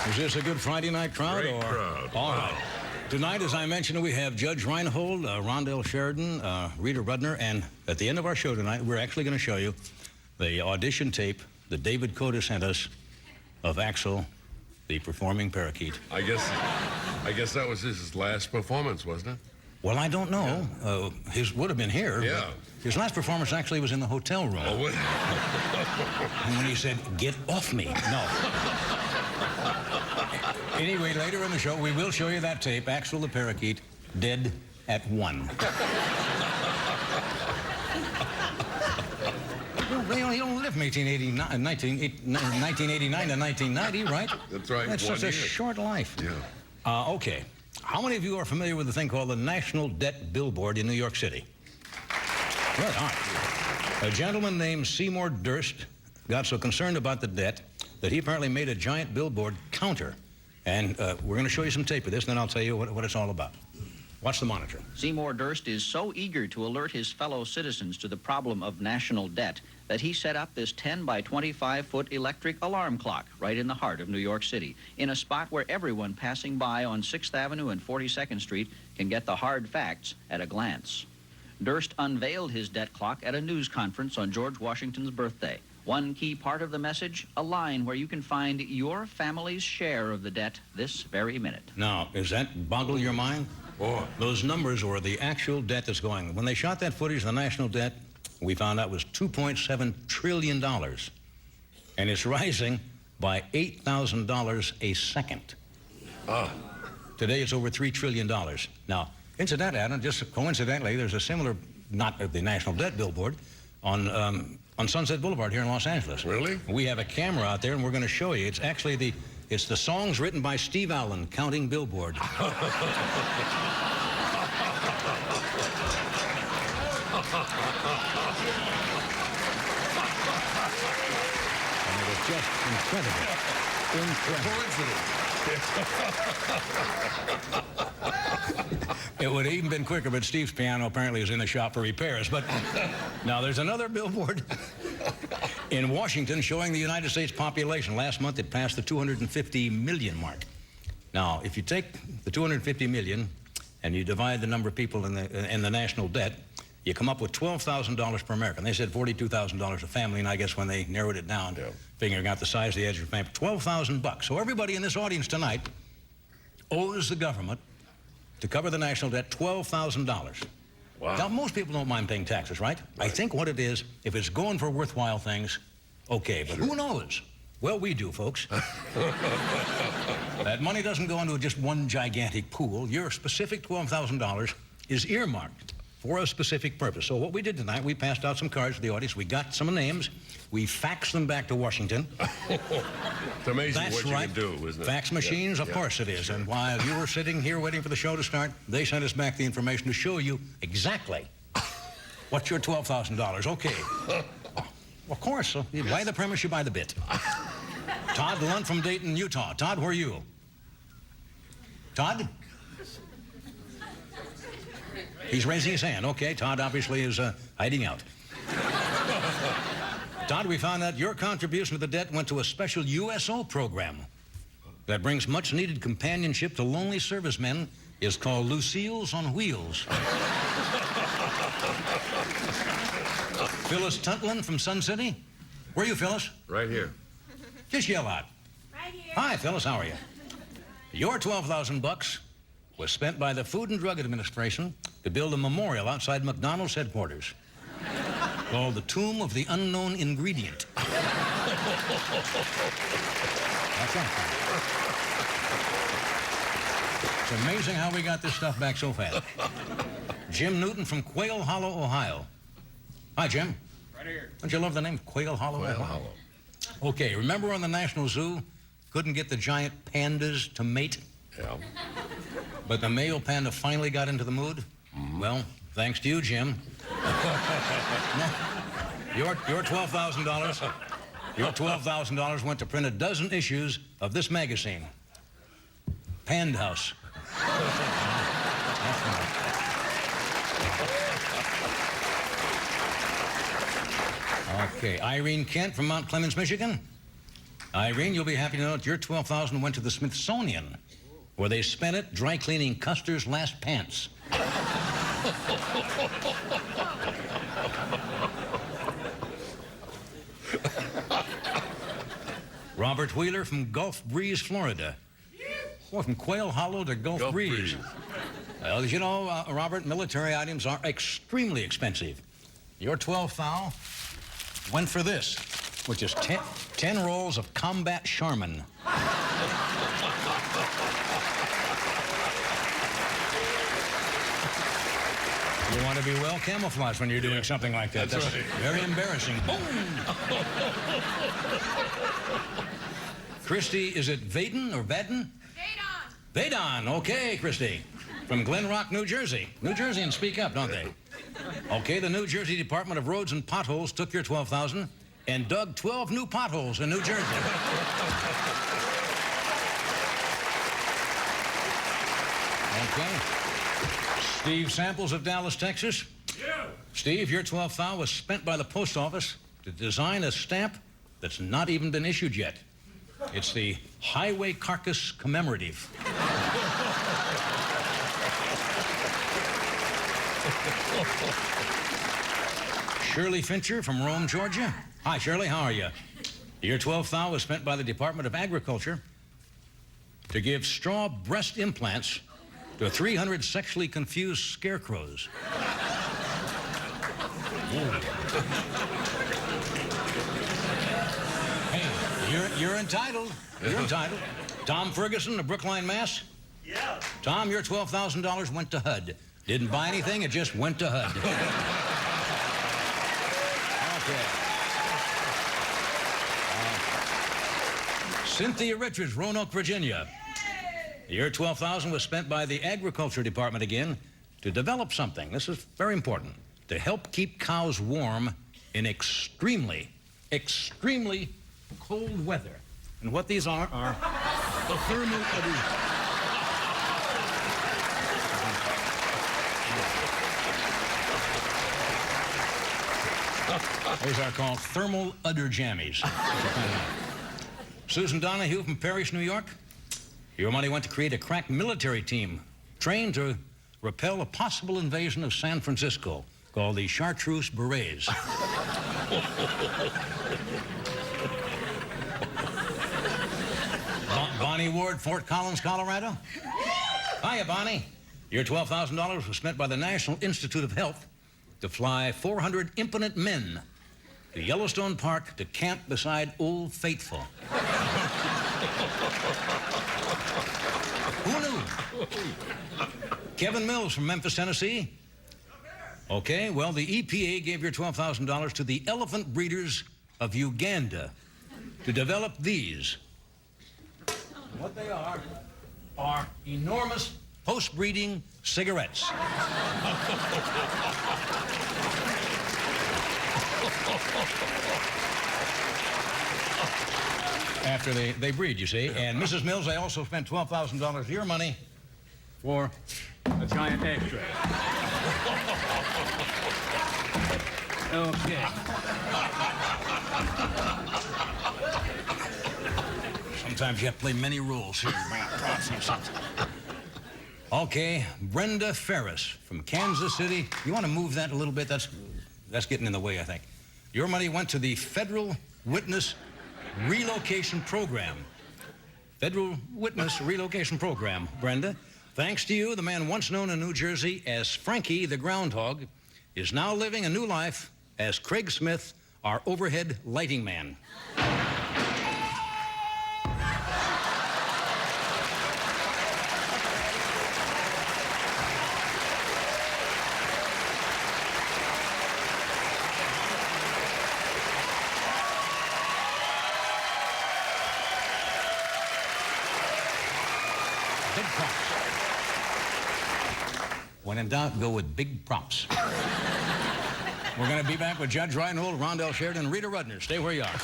Is this a good Friday night crowd? Great crowd. All right. Tonight, as I mentioned, we have Judge Reinhold, Rondell Sheridan, Rita Rudner, and at the end of our show tonight, we're actually going to show you the audition tape that David Coda sent us of Axel, the performing parakeet. I guess that was his last performance, wasn't it? Well, I don't know. His would have been here. Yeah. His last performance actually was in the hotel room. Oh, what? And when he said, "Get off me." No. Anyway, later in the show, we will show you that tape, Axel the parakeet, dead at 1. He don't live from 1989 to 1990, right? That's right. That's such a short life. Yeah. Okay. How many of you are familiar with the thing called the National Debt Billboard in New York City? Good. All right. A gentleman named Seymour Durst got so concerned about the debt that he apparently made a giant billboard counter. And we're going to show you some tape of this, and then I'll tell you what it's all about. Watch the monitor. Seymour Durst is so eager to alert his fellow citizens to the problem of national debt that he set up this 10 by 25-foot electric alarm clock right in the heart of New York City, in a spot where everyone passing by on 6th Avenue and 42nd Street can get the hard facts at a glance. Durst unveiled his debt clock at a news conference on George Washington's birthday. One key part of the message, a line where you can find your family's share of the debt this very minute. Now, does that boggle your mind? Boy. Those numbers or the actual debt that's going. When they shot that footage, the national debt, we found out was $2.7 trillion. And it's rising by $8,000 a second. Today it's over $3 trillion. Now, incidentally, Adam, just coincidentally, there's a similar, not the national debt billboard, on Sunset Boulevard here in Los Angeles. Really? We have a camera out there, and we're going to show you. It's actually the songs written by Steve Allen, Counting Billboard. And it was just incredible. It would have even been quicker, but Steve's piano apparently is in the shop for repairs. But now there's another billboard in Washington showing the United States population. Last month it passed the 250 million mark. Now, if you take the 250 million and you divide the number of people in the national debt, you come up with $12,000 per American. They said $42,000 a family, and I guess when they narrowed it down, figuring out the size of the edge of your family, $12,000. So everybody in this audience tonight owes the government, to cover the national debt, $12,000. Wow. Now, most people don't mind paying taxes, right? I think what it is, if it's going for worthwhile things, okay, but who knows? Well, we do, folks. That money doesn't go into just one gigantic pool. Your specific $12,000 is earmarked for a specific purpose. So what we did tonight, we passed out some cards to the audience. We got some names. We faxed them back to Washington. It's amazing That's what you right. can do, isn't it? Fax machines, of course it is. And while you were sitting here waiting for the show to start, they sent us back the information to show you exactly what's your $12,000. Okay. Of course. So you buy the premise, you buy the bit. Todd Lunt from Dayton, Utah. Todd, where are you? Todd? He's raising his hand. Okay, Todd obviously is hiding out. Todd, we found out your contribution to the debt went to a special USO program that brings much-needed companionship to lonely servicemen. It's called Lucille's on Wheels. Phyllis Tuntlin from Sun City. Where are you, Phyllis? Right here. Just yell out. Right here. Hi, Phyllis, how are you? Your $12,000 was spent by the Food and Drug Administration to build a memorial outside McDonald's headquarters called the Tomb of the Unknown Ingredient. That's right. It's amazing how we got this stuff back so fast. Jim Newton from Quail Hollow, Ohio. Hi, Jim. Right here. Don't you love the name Quail Hollow, Quail Ohio? Hollow. Okay, remember when the National Zoo couldn't get the giant pandas to mate? Yeah. But the male panda finally got into the mood? Well, thanks to you, Jim. Your $12,000. Your $12,000 went to print a dozen issues of this magazine, Pand House. Okay, Irene Kent from Mount Clemens, Michigan. Irene, you'll be happy to know that your $12,000 went to the Smithsonian, where they spent it dry cleaning Custer's last pants. Robert Wheeler from Gulf Breeze, Florida. Well, from Quail Hollow to Gulf Breeze. Well, as you know, Robert, military items are extremely expensive. Your 12th thou went for this, which is 10 rolls of combat Charmin. You want to be well camouflaged when you're doing something like that. That's right. Very embarrassing. Boom! Christy, is it Vaden or Vadon? Vadon. Vadon. Okay, Christy. From Glen Rock, New Jersey. New Jerseyans speak up, don't they? Okay, the New Jersey Department of Roads and Potholes took your $12,000 and dug 12 new potholes in New Jersey. Okay. Steve Samples of Dallas, Texas. Yeah. Steve, your 12th thou was spent by the post office to design a stamp that's not even been issued yet. It's the Highway Carcass Commemorative. Shirley Fincher from Rome, Georgia. Hi, Shirley, how are you? Your 12th thou was spent by the Department of Agriculture to give straw breast implants to 300 sexually confused scarecrows. Hey, you're entitled. You're entitled. Tom Ferguson of Brookline, Mass. Yeah. Tom, your $12,000 went to HUD. Didn't buy anything, it just went to HUD. Okay. Cynthia Richards, Roanoke, Virginia. Your $12,000 was spent by the Agriculture Department again to develop something. This is very important. To help keep cows warm in extremely, extremely cold weather. And what these are the thermal udder. These are called thermal udder jammies. Susan Donahue from Parrish, New York. Your money went to create a crack military team trained to repel a possible invasion of San Francisco called the Chartreuse Berets. Bonnie Ward, Fort Collins, Colorado. Hiya, Bonnie. Your $12,000 was spent by the National Institute of Health to fly 400 impotent men to Yellowstone Park to camp beside Old Faithful. Who knew? Kevin Mills from Memphis, Tennessee. Okay, well, the EPA gave your $12,000 to the elephant breeders of Uganda to develop these. What they are enormous post-breeding cigarettes. After they breed, you see. And Mrs. Mills, I also spent $12,000 of your money for a giant egg tray. Okay. Sometimes you have to play many roles here. Okay, Brenda Ferris from Kansas City. You want to move that a little bit? That's getting in the way, I think. Your money went to the Federal Witness Relocation Program. Federal Witness Relocation Program, Brenda. Thanks to you, the man once known in New Jersey as Frankie the Groundhog is now living a new life as Craig Smith, our overhead lighting man. Big props. When in doubt, go with big props. We're going to be back with Judge Reinhold, Rondell Sheridan, and Rita Rudner. Stay where you are.